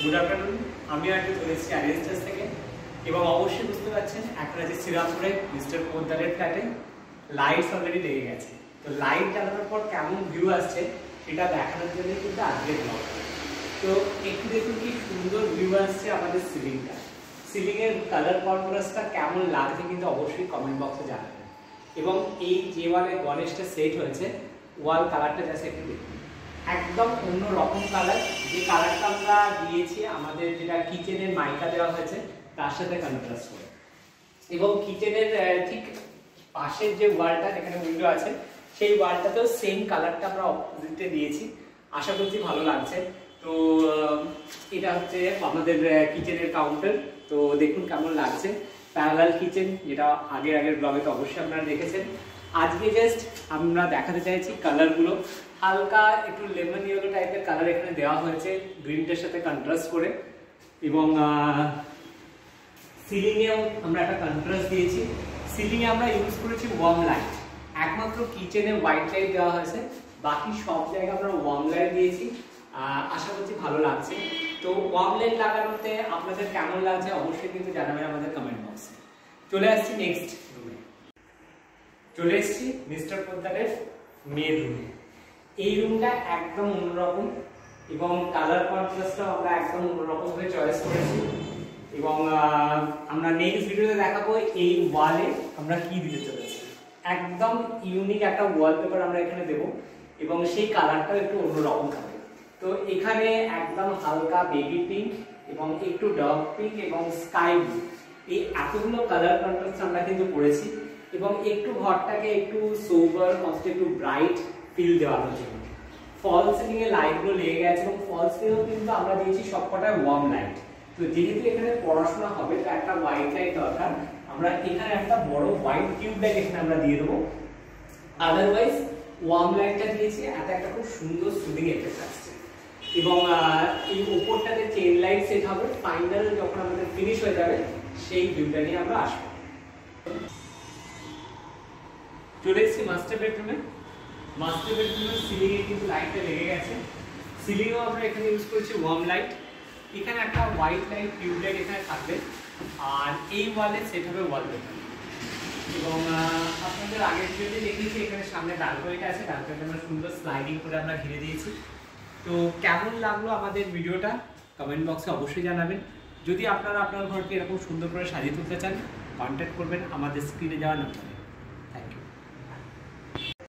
Good afternoon. আমি আজকে চলে এসেছি আরিয়াস্টাস থেকে এবং অবশ্যই বুঝতে পারছেন এখন আছে শ্রীরামপুরে মিস্টার পোদ্দারের ফ্ল্যাটে লাইটস অলরেডি লেগে গেছে। তো লাইট জ্বালানোর পর কেমন ভিউ আসছে সেটা দেখানোর জন্য কিন্তু আজকের ব্লগ। তো একটু দেখুন কি সুন্দর ভিউ আসছে আমাদের সিলিংটা। সিলিংয়ের কালার কন্ট্রাস্টটা কেমন লাগছে কিন্তু অবশ্যই কমেন্ট বক্সে জানাবেন। এবং এই যে ওয়ালে গণেশটা সেট হয়েছে ওয়াল কালারটা জাস্ট একটু দেখুন, একদম অন্য রকম কালার। যে কালারটা আমরা দিয়েছি আমাদের যেটা কিচেনের মাইকা দেওয়া হয়েছে তার সাথে কন্ট্রাস্ট করে। এবং কিচেনের ঠিক পাশের যে ওয়ালটা যেখানে উইন্ডো আছে সেই ওয়ালটাতেও সেম কালারটা আমরা অপোজিটে দিয়েছি। আশা করছি ভালো লাগছে। তো এটা হচ্ছে আমাদের কিচেনের কাউন্টার। তো দেখুন কেমন লাগছে, প্যারালাল কিচেন, যেটা আগের ব্লগে তো অবশ্যই আপনারা দেখেছেন। আজকে জাস্ট আমরা দেখাতে চাইছি কালারগুলো। হালকা একটু লেমন ইয়েলো টাইপের কালার এখানে দেওয়া হয়েছে গ্রিনটার সাথে কন্ট্রাস্ট করে। এবং সিলিংয়েও আমরা একটা কন্ট্রাস্ট দিয়েছি। সিলিংয়ে আমরা ইউজ করেছি ওয়ার্ম লাইট, একমাত্র কিচেনে হোয়াইট লাইট দেওয়া হয়েছে, বাকি সব জায়গায় আমরা ওয়ার্ম লাইট দিয়েছি। আশা করছি ভালো লাগছে। তো ওয়ার্ম লাইট লাগানোতে আপনাদের কেমন লাগছে অবশ্যই কিন্তু জানাবেন আমাদের কমেন্ট বক্সে। চলে আসছি নেক্সট রুমে। চলে এসছি মিস্টার পোদ্দারের মেয়ের রুমে। এই রুমটা একদম অন্যরকম এবং কালার কন্ট্রাস্টটাও আমরা একদম অন্যরকম ভাবে চয়েস করেছি। এবং আমরা নেক্সট ভিডিওতে দেখাবো এই ওয়ালে আমরা কি দিতে চলেছি। একদম ইউনিক একটা ওয়ালপেপার আমরা এখানে দেব এবং সেই কালারটাও একটু অন্যরকম হবে। তো এখানে একদম হালকা বেবি পিঙ্ক এবং একটু ডার্ক পিঙ্ক এবং স্কাই ব্লু, এই এতগুলো কালার কন্ট্রাস্ট আমরা কিন্তু করেছি এবং একটু ঘরটাকে একটু সোবার অথবা একটু ব্রাইট ফিল দেওয়ানোর জন্য। ফল সিলিং এ লাইটগুলো লেগে গেছে এবং ফল সিলিংও কিন্তু আমরা দিয়েছি সবকটা ওয়ার্ম লাইট। তো যেহেতু এখানে পড়াশোনা হবে তো একটা হোয়াইট লাইট দরকার, আমরা এখানে একটা বড় হোয়াইট টিউব লাইট এখানে আমরা দিয়ে দেবো। আদারওয়াইজ ওয়ার্ম লাইটটা দিয়েছি, এত একটা খুব সুন্দর সুদিং এফেক্ট আসছে। এবং এই উপরটাতে চেন লাইট সেট হবে। ফাইনাল যখন আমাদের ফিনিশ হয়ে যাবে সেই ভিউটা নিয়ে আমরা আসবো। চলে এসেছি মাস্টার বেডরুমে। মাস্টার বেডরুমের সিলিংয়ে কিন্তু লাইটটা লেগে গেছে। সিলিংও আমরা এখানে ইউজ করেছি ওয়ার্ম লাইট। এখানে একটা হোয়াইট লাইট টিউব লাইট এখানে থাকবে আর এই ওয়ালে সেট হবে ওয়ালপেপার। এবং আপনাদের আগের ভিডিওতে দেখিয়েছি এখানে সামনে ব্যালকনিটা আছে, ব্যালকনিটা আমরা সুন্দর স্লাইডিং করে আমরা ঘিরে দিয়েছি। তো কেমন লাগলো আমাদের ভিডিওটা কমেন্ট বক্সে অবশ্যই জানাবেন। যদি আপনারা আপনার ঘরকে এরকম সুন্দর করে সাজিয়ে তুলতে চান কন্ট্যাক্ট করবেন আমাদের স্ক্রিনে যাওয়া নাম্বারে।